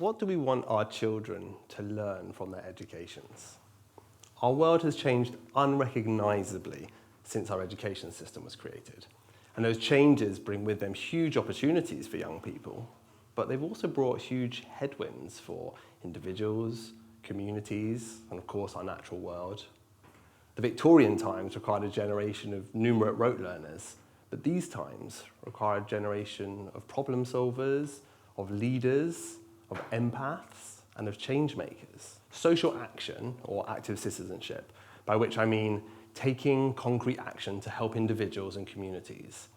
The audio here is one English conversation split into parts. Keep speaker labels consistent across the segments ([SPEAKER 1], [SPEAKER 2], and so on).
[SPEAKER 1] What do we want our children to learn from their educations? Our world has changed unrecognisably since our education system was created. And those changes bring with them huge opportunities for young people, but they've also brought huge headwinds for individuals, communities, and of course our natural world. The Victorian times required a generation of numerate rote learners, but these times require a generation of problem solvers, of leaders, of empaths, and of change makers. Social action, or active citizenship, by which I mean taking concrete action to help individuals and communities,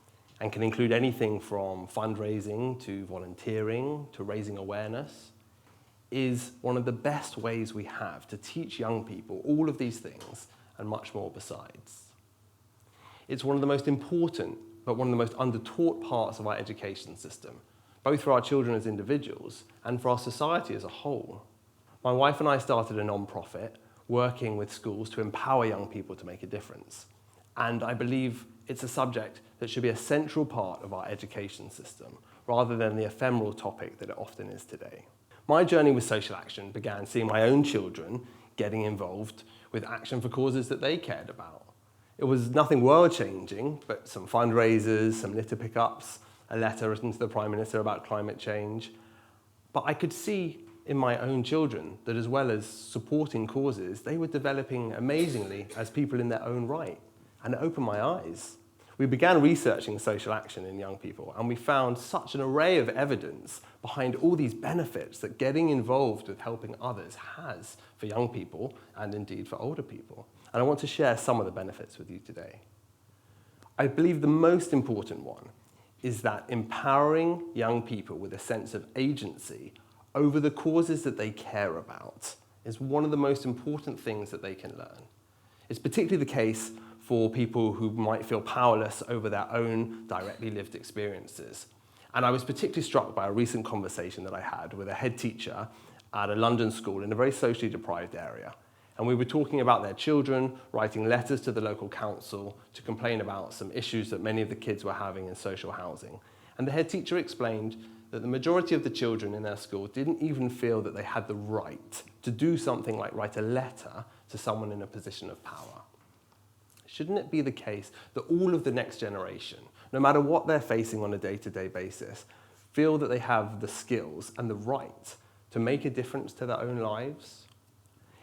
[SPEAKER 1] and can include anything from fundraising to volunteering to raising awareness, is one of the best ways we have to teach young people all of these things and much more besides. It's one of the most important, but one of the most undertaught parts of our education system, both for our children as individuals and for our society as a whole. My wife and I started a non-profit working with schools to empower young people to make a difference. And I believe it's a subject that should be a central part of our education system, rather than the ephemeral topic that it often is today. My journey with social action began seeing my own children getting involved with action for causes that they cared about. It was nothing world-changing, but some fundraisers, some litter pickups, a letter written to the Prime Minister about climate change. But I could see in my own children that as well as supporting causes, they were developing amazingly as people in their own right. And it opened my eyes. We began researching social action in young people, and we found such an array of evidence behind all these benefits that getting involved with helping others has for young people and indeed for older people. And I want to share some of the benefits with you today. I believe the most important one is that empowering young people with a sense of agency over the causes that they care about is one of the most important things that they can learn. It's particularly the case for people who might feel powerless over their own directly lived experiences. And I was particularly struck by a recent conversation that I had with a head teacher at a London school in a very socially deprived area. And we were talking about their children writing letters to the local council to complain about some issues that many of the kids were having in social housing. And the head teacher explained that the majority of the children in their school didn't even feel that they had the right to do something like write a letter to someone in a position of power. Shouldn't it be the case that all of the next generation, no matter what they're facing on a day-to-day basis, feel that they have the skills and the right to make a difference to their own lives?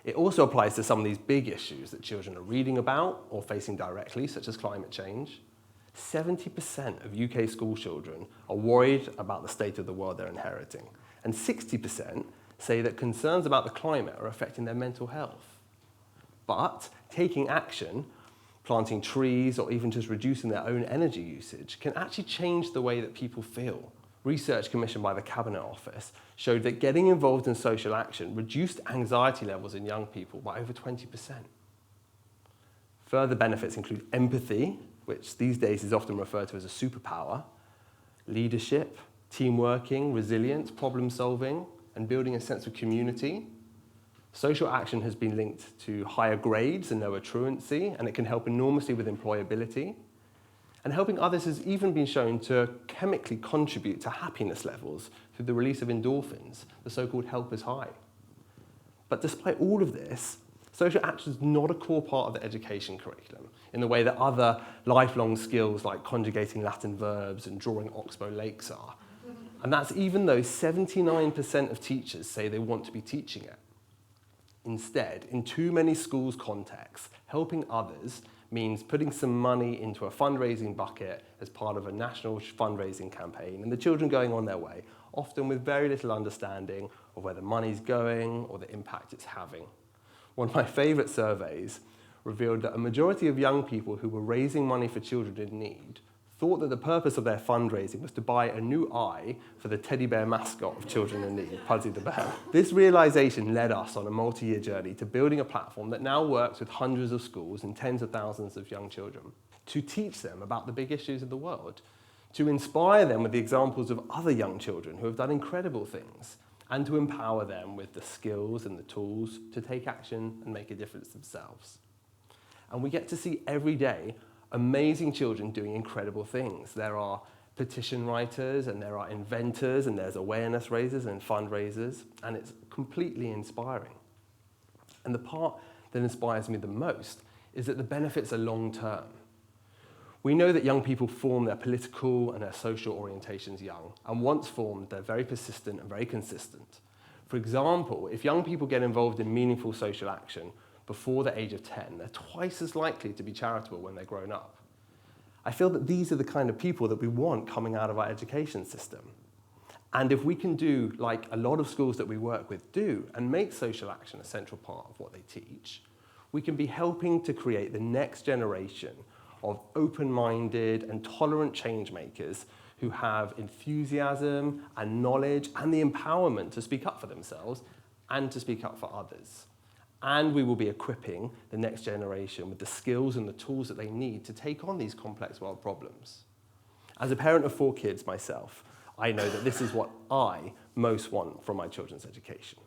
[SPEAKER 1] It also applies to some of these big issues that children are reading about or facing directly, such as climate change. 70% of UK school children are worried about the state of the world they're inheriting, and 60% say that concerns about the climate are affecting their mental health. But taking action, planting trees, or even just reducing their own energy usage can actually change the way that people feel. Research commissioned by the Cabinet Office showed that getting involved in social action reduced anxiety levels in young people by over 20%. Further benefits include empathy, which these days is often referred to as a superpower, leadership, teamworking, resilience, problem solving, and building a sense of community. Social action has been linked to higher grades and lower truancy, and it can help enormously with employability. And helping others has even been shown to chemically contribute to happiness levels through the release of endorphins, the so-called helper's high. But despite all of this, social action is not a core part of the education curriculum in the way that other lifelong skills like conjugating Latin verbs and drawing oxbow lakes are. And that's even though 79% of teachers say they want to be teaching it. Instead, in too many schools' contexts, helping others means putting some money into a fundraising bucket as part of a national fundraising campaign and the children going on their way, often with very little understanding of where the money's going or the impact it's having. One of my favourite surveys revealed that a majority of young people who were raising money for children in need thought that the purpose of their fundraising was to buy a new eye for the teddy bear mascot of Children in Need, Puzzy the Bear. This realisation led us on a multi-year journey to building a platform that now works with hundreds of schools and tens of thousands of young children to teach them about the big issues of the world, to inspire them with the examples of other young children who have done incredible things, and to empower them with the skills and the tools to take action and make a difference themselves. And we get to see every day amazing children doing incredible things. There are petition writers, and there are inventors, and there's awareness raisers and fundraisers, and it's completely inspiring. And the part that inspires me the most is that the benefits are long-term. We know that young people form their political and their social orientations young, and once formed, they're very persistent and very consistent. For example, if young people get involved in meaningful social action before the age of 10, they're twice as likely to be charitable when they're grown up. I feel that these are the kind of people that we want coming out of our education system. And if we can do, like a lot of schools that we work with do, and make social action a central part of what they teach, we can be helping to create the next generation of open-minded and tolerant change makers who have enthusiasm and knowledge and the empowerment to speak up for themselves and to speak up for others. And we will be equipping the next generation with the skills and the tools that they need to take on these complex world problems. As a parent of 4 kids myself, I know that this is what I most want from my children's education.